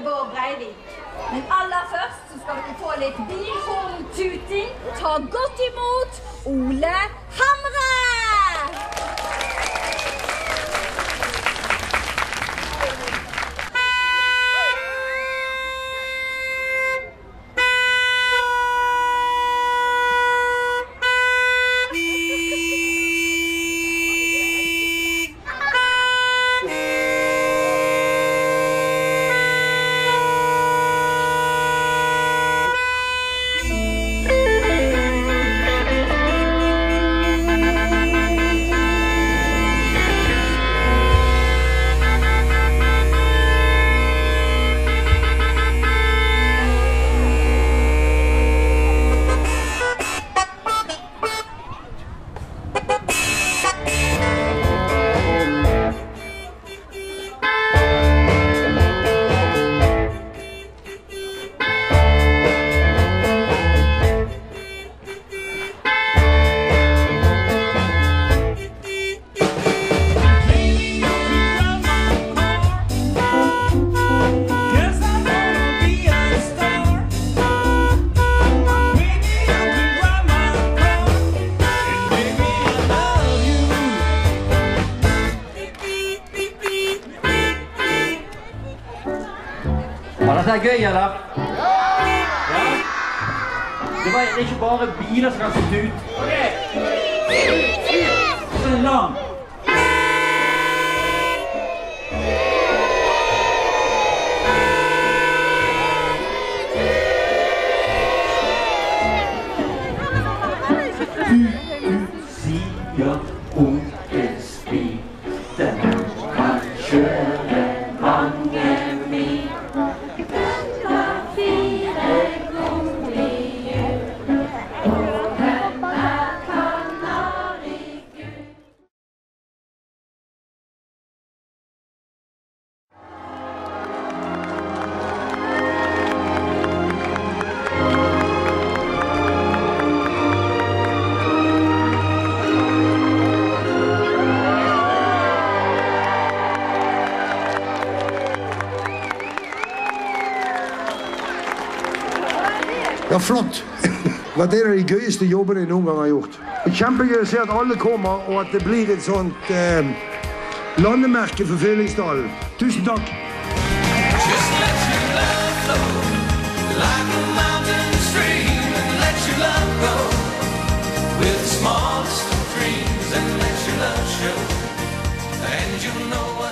Bård Breivik. Men aller først så skal vi få litt bilhorntuting. Ta godt imot Ole Hamre! Dette er gøy, eller? Ja. Det er ikke bare biler som kan sitte ut. Ok! Så er det lang. Du sier onkelsbil, den kan kjøre mange mil. Ja, flott. Det er de gøyeste jobbene jeg noen gang har gjort. Kjempegøy å se at alle kommer, og at det blir et sånt landemerke for Fyllingsdalen. Tusen takk. Just let your love flow like a mountain stream, and let your love go with the smallest of dreams, and let your love show, and you know